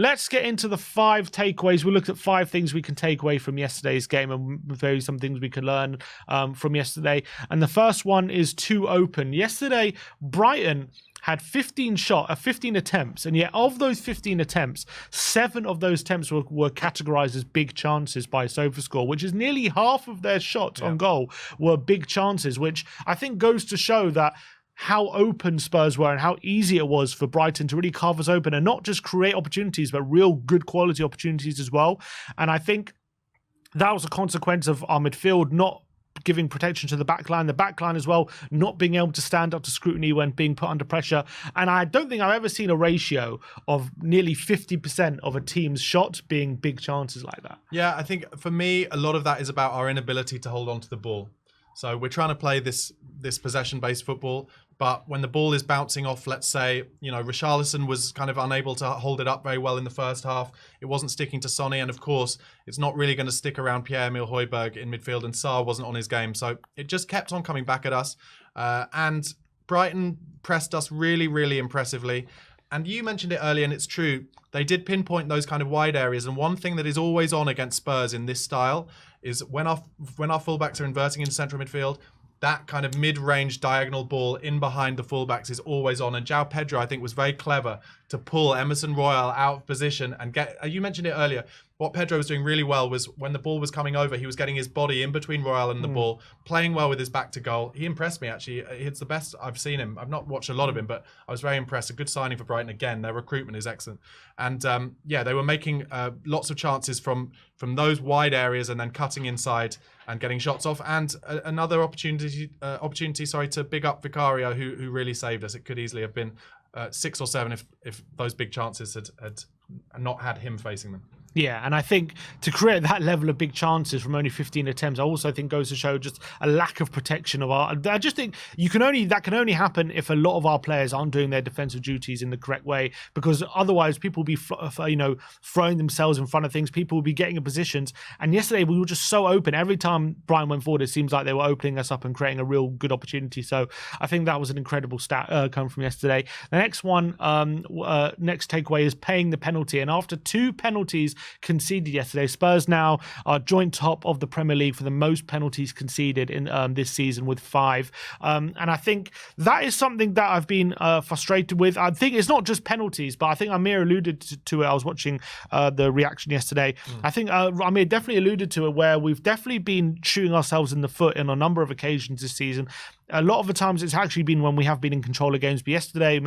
Let's get into the 5 takeaways. We looked at 5 things we can take away from yesterday's game and maybe some things we can learn from yesterday. And the first one is too open. Yesterday, Brighton had 15 attempts, and yet of those 15 attempts, 7 of those attempts were categorized as big chances by SofaScore, which is nearly half of their shots on goal were big chances, which I think goes to show that how open Spurs were and how easy it was for Brighton to really carve us open and not just create opportunities, but real good quality opportunities as well. And I think that was a consequence of our midfield not giving protection to the backline as well, not being able to stand up to scrutiny when being put under pressure. And I don't think I've ever seen a ratio of nearly 50% of a team's shot being big chances like that. Yeah, I think for me, a lot of that is about our inability to hold on to the ball. So we're trying to play this possession-based football, but when the ball is bouncing off, let's say, Richarlison was kind of unable to hold it up very well in the first half. It wasn't sticking to Sonny, and of course, it's not really going to stick around Pierre-Emile Højbjerg in midfield, and Sarr wasn't on his game. So it just kept on coming back at us. And Brighton pressed us really, really impressively. And you mentioned it earlier, and it's true. They did pinpoint those kind of wide areas. And one thing that is always on against Spurs in this style is when our fullbacks are inverting into central midfield, that kind of mid-range diagonal ball in behind the fullbacks is always on. And João Pedro, I think, was very clever to pull Emerson Royal out of position and get... You mentioned it earlier. What Pedro was doing really well was when the ball was coming over, he was getting his body in between Royal and the ball, playing well with his back to goal. He impressed me, actually. It's the best I've seen him. I've not watched a lot of him, but I was very impressed. A good signing for Brighton again. Their recruitment is excellent. And they were making lots of chances from those wide areas and then cutting inside and getting shots off. And another opportunity to big up Vicario, who really saved us. It could easily have been 6 or 7 if those big chances had not had him facing them. Yeah, and I think to create that level of big chances from only 15 attempts, I also think goes to show just a lack of protection of our... I just think that can only happen if a lot of our players aren't doing their defensive duties in the correct way, because otherwise people will be, throwing themselves in front of things. People will be getting in positions. And yesterday we were just so open. Every time Brian went forward, it seems like they were opening us up and creating a real good opportunity. So I think that was an incredible stat coming from yesterday. The next one, next takeaway is paying the penalty. And after 2 penalties conceded yesterday, Spurs now are joint top of the Premier League for the most penalties conceded in this season with 5. And I think that is something that I've been frustrated with. I think it's not just penalties, but I think Amir alluded to it. I was watching the reaction yesterday. I think Amir definitely alluded to it, where we've definitely been shooting ourselves in the foot on a number of occasions this season. A lot of the times it's actually been when we have been in control of games. But yesterday,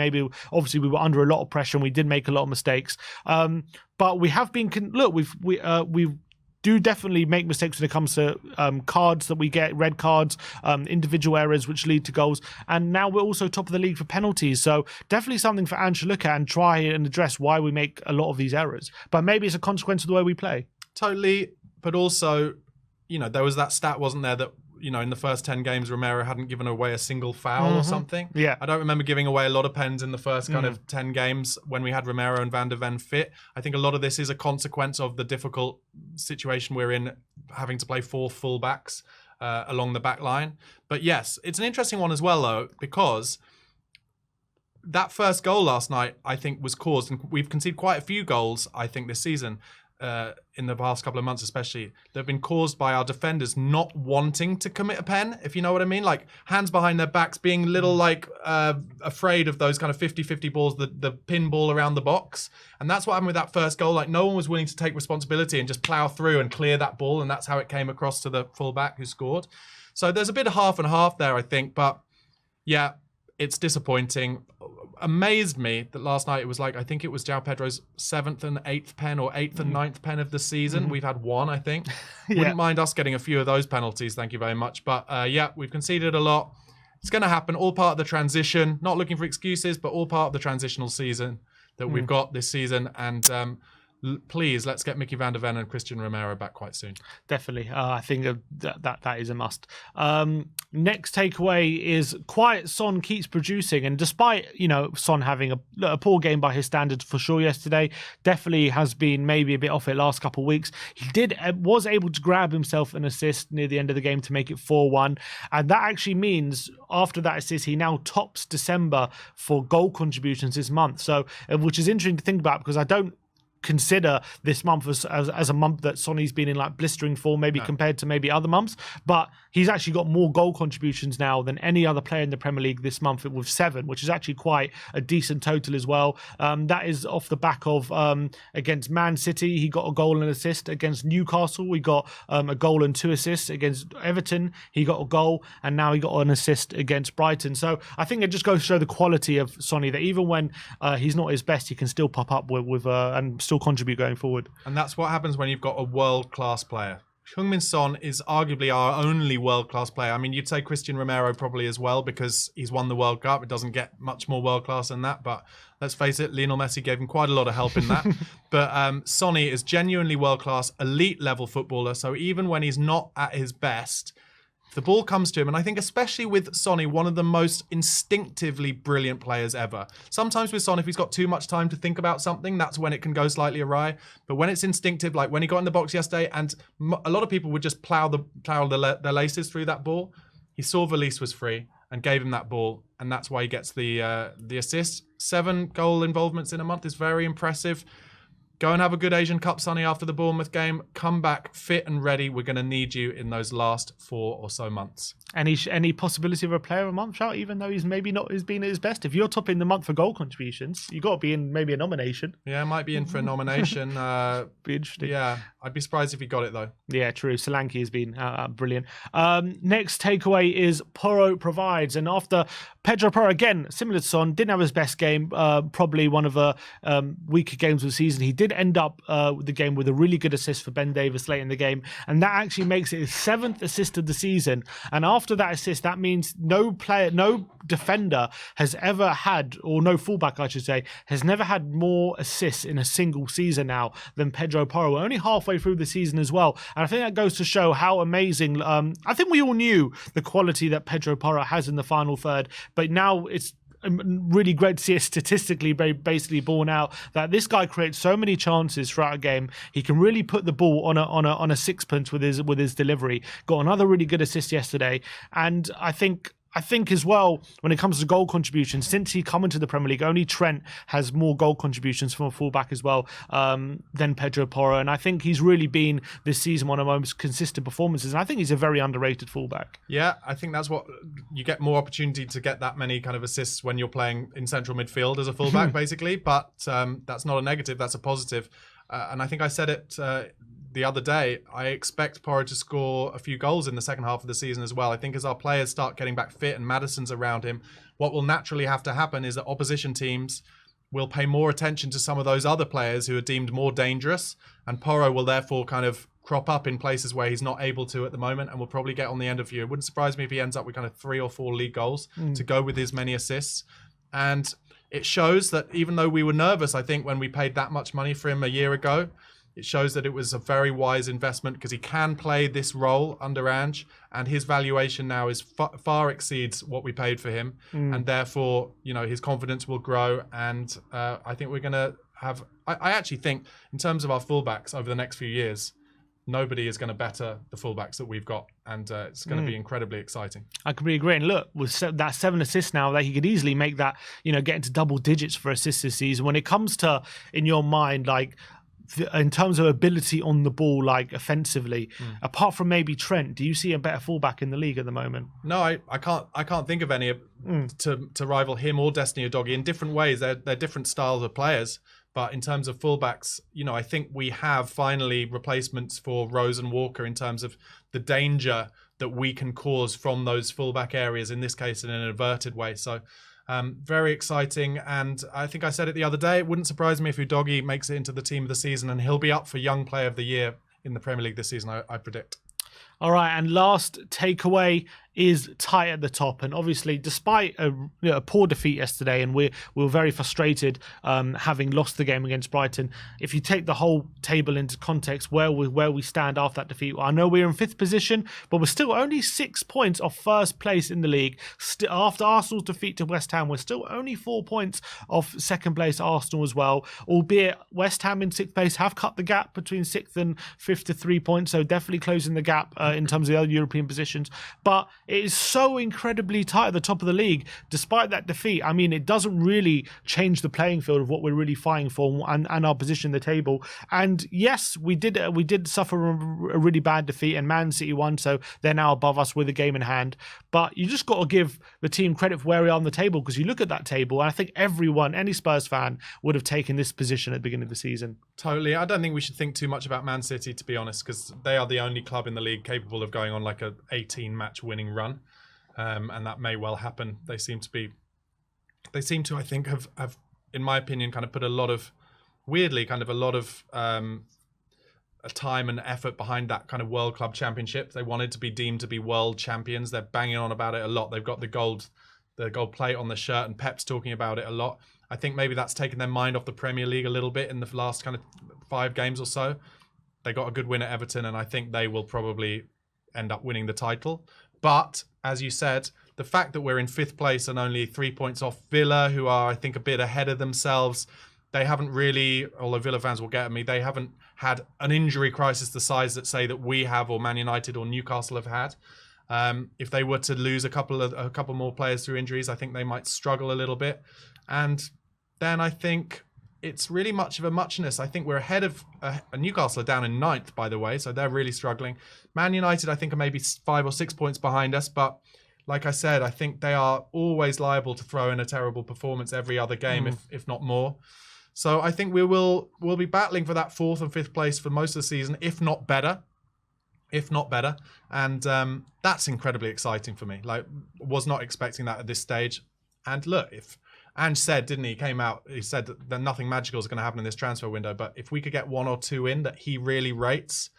obviously we were under a lot of pressure and we did make a lot of mistakes. But we have been, we do definitely make mistakes when it comes to cards that we get, red cards, individual errors which lead to goals. And now we're also top of the league for penalties. So definitely something for Ange to look at and try and address why we make a lot of these errors. But maybe it's a consequence of the way we play. Totally. But also, there was that stat, wasn't there, that in the first 10 games, Romero hadn't given away a single foul or something. Yeah. I don't remember giving away a lot of pens in the first kind of 10 games when we had Romero and Van der Ven fit. I think a lot of this is a consequence of the difficult situation we're in, having to play 4 fullbacks along the back line. But yes, it's an interesting one as well, though, because that first goal last night, I think, was caused, and we've conceded quite a few goals, I think, this season, in the past couple of months especially, they've been caused by our defenders not wanting to commit a pen, if you know what I mean. Like, hands behind their backs, being a little afraid of those kind of 50-50 balls, the pin ball around the box. And that's what happened with that first goal. Like, no one was willing to take responsibility and just plough through and clear that ball, and that's how it came across to the fullback who scored. So there's a bit of half and half there, I think. But yeah, it's disappointing. Amazed me that last night it was I think it was João Pedro's 7th and 8th pen, or 8th and 9th pen of the season. We've had 1, I think. Wouldn't mind us getting a few of those penalties, thank you very much. But we've conceded a lot. It's going to happen, all part of the transition. Not looking for excuses, but all part of the transitional season that we've got this season. And please, let's get Mickey van der Ven and Christian Romero back quite soon. Definitely. I think that is a must. Next takeaway is quiet Son keeps producing. And despite, Son having a poor game by his standards for sure yesterday, definitely has been maybe a bit off it last couple of weeks. He was able to grab himself an assist near the end of the game to make it 4-1. And that actually means after that assist, he now tops December for goal contributions this month. So, which is interesting to think about, because I don't consider this month as a month that Sonny's been in like blistering form, maybe compared to maybe other months, but he's actually got more goal contributions now than any other player in the Premier League this month with 7, which is actually quite a decent total as well. That is off the back of against Man City, he got a goal and assist. Against Newcastle, he got a goal and 2 assists. Against Everton, he got a goal, and now he got an assist against Brighton. So I think it just goes to show the quality of Sonny, that even when he's not his best, he can still pop up with and still contribute going forward. And that's what happens when you've got a world-class player. Heung-min Son is arguably our only world-class player. I mean, you'd say Christian Romero probably as well, because he's won the World Cup. It doesn't get much more world-class than that, but let's face it, Lionel Messi gave him quite a lot of help in that. But Sonny is genuinely world-class, elite-level footballer, so even when he's not at his best, the ball comes to him, and I think especially with Sonny, one of the most instinctively brilliant players ever. Sometimes with Son, if he's got too much time to think about something, that's when it can go slightly awry. But when it's instinctive, like when he got in the box yesterday, and a lot of people would just plow their laces through that ball, he saw Valise was free and gave him that ball, and that's why he gets the assist. 7 goal involvements in a month is very impressive. Go and have a good Asian Cup, Sonny, after the Bournemouth game. Come back fit and ready. We're going to need you in those last 4 or so months. Any possibility of a player of the month shout, even though he's maybe not been at his best? If you're topping the month for goal contributions, you got to be in maybe a nomination. Yeah, might be in for a nomination. Be interesting. Yeah, I'd be surprised if he got it though. Yeah, true. Solanke has been brilliant. Next takeaway is Porro provides, and after Pedro Porro, again similar to Son, didn't have his best game. Probably one of the weaker games of the season. He did end up the game with a really good assist for Ben Davies late in the game, and that actually makes it his 7th assist of the season. And after that assist, that means no defender has ever had, or no fullback I should say, has never had more assists in a single season now than Pedro Porro. We're only halfway through the season as well, and I think that goes to show how amazing. I think we all knew the quality that Pedro Porro has in the final third, but now it's really great to see it statistically basically borne out that this guy creates so many chances throughout a game. He can really put the ball on a sixpence with his delivery. Got another really good assist yesterday, and I think as well, when it comes to goal contributions, since he come into the Premier League, only Trent has more goal contributions from a fullback as well than Pedro Porro. And I think he's really been this season one of the most consistent performances. And I think he's a very underrated fullback. Yeah, I think that's what you get more opportunity to get that many kind of assists when you're playing in central midfield as a fullback, basically. But that's not a negative, that's a positive. And I think I said it the other day, I expect Porro to score a few goals in the second half of the season as well. I think as our players start getting back fit and Maddison's around him, what will naturally have to happen is that opposition teams will pay more attention to some of those other players who are deemed more dangerous, and Porro will therefore kind of crop up in places where he's not able to at the moment, and will probably get on the end of you. It wouldn't surprise me if he ends up with kind of 3 or 4 league goals to go with his many assists. And it shows that even though we were nervous, I think, when we paid that much money for him a year ago, it shows that it was a very wise investment, because he can play this role under Ange, and his valuation now is far exceeds what we paid for him, and therefore, you know, his confidence will grow. And I think we're going to have. I actually think, in terms of our fullbacks over the next few years, nobody is going to better the fullbacks that we've got, and it's going to be incredibly exciting. I completely agree. And look, with that 7 assists now, that he could easily make that, you know, get into double digits for assists this season. When it comes to, in your mind, like, in terms of ability on the ball, like offensively, apart from maybe Trent, do you see a better fullback in the league at the moment? No, I can't think of any to rival him or Destiny Udogie in different ways. They're different styles of players. But in terms of fullbacks, you know, I think we have finally replacements for Rose and Walker in terms of the danger that we can cause from those fullback areas, in this case in an inverted way. So very exciting. And I think I said it the other day, it wouldn't surprise me if Udogie makes it into the team of the season, and he'll be up for Young Player of the Year in the Premier League this season, I predict. All right, and last takeaway is tight at the top. And obviously, despite a poor defeat yesterday, and we were very frustrated having lost the game against Brighton, if you take the whole table into context, where we stand after that defeat, I know we're in 5th position, but we're still only 6 points off first place in the league. After Arsenal's defeat to West Ham, we're still only 4 points off second place Arsenal as well, albeit West Ham in 6th place have cut the gap between 6th and 5th to 3 points, so definitely closing the gap in terms of the other European positions. But it is so incredibly tight at the top of the league. Despite that defeat, I mean, it doesn't really change the playing field of what we're really fighting for and our position in the table. And yes, we did suffer a really bad defeat, and Man City won, so they're now above us with a game in hand. But you just got to give the team credit for where we are on the table, because you look at that table, and I think everyone, any Spurs fan, would have taken this position at the beginning of the season. Totally. I don't think we should think too much about Man City, to be honest, because they are the only club in the league capable of going on like a 18-match winning run, and that may well happen. They seem to, I think, have, in my opinion, kind of put a lot of time and effort behind that kind of World Club Championship. They wanted to be deemed to be world champions. They're banging on about it a lot. They've got the gold plate on the shirt, and Pep's talking about it a lot. I think maybe that's taken their mind off the Premier League a little bit in the last kind of 5 games or so. They got a good win at Everton, and I think they will probably end up winning the title. But, as you said, the fact that we're in 5th place and only 3 points off Villa, who are, I think, a bit ahead of themselves, they haven't really, although Villa fans will get at me, they haven't had an injury crisis the size that, say, that we have, or Man United or Newcastle have had. If they were to lose a couple more players through injuries, I think they might struggle a little bit. And then I think it's really much of a muchness. I think we're ahead of Newcastle are down in 9th, by the way, so they're really struggling. Man United, I think, are maybe 5 or 6 points behind us, but like I said, I think they are always liable to throw in a terrible performance every other game, if not more. So I think we'll be battling for that 4th and 5th place for most of the season, if not better. And that's incredibly exciting for me. Like, was not expecting that at this stage. And look, if Ange said, didn't he? He said that nothing magical is going to happen in this transfer window. But if we could get 1 or 2 in that he really rates,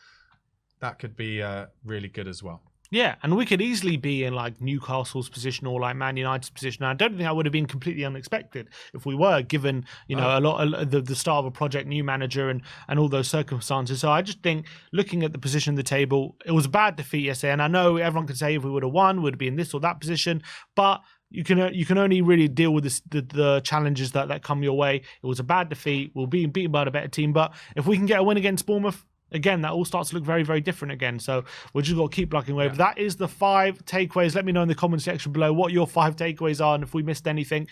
that could be really good as well. Yeah, and we could easily be in like Newcastle's position or like Man United's position. I don't think that would have been completely unexpected if we were, given a lot of the start of a project, new manager, and all those circumstances. So I just think, looking at the position of the table, it was a bad defeat yesterday, and I know everyone could say if we would have won, we'd be in this or that position, but you can only really deal with the challenges that come your way. It was a bad defeat. We'll be beaten by a better team, but if we can get a win against Bournemouth, again, that all starts to look very, very different again. So we're just got to keep plugging away. Yeah. But that is the 5 takeaways. Let me know in the comment section below what your 5 takeaways are, and if we missed anything,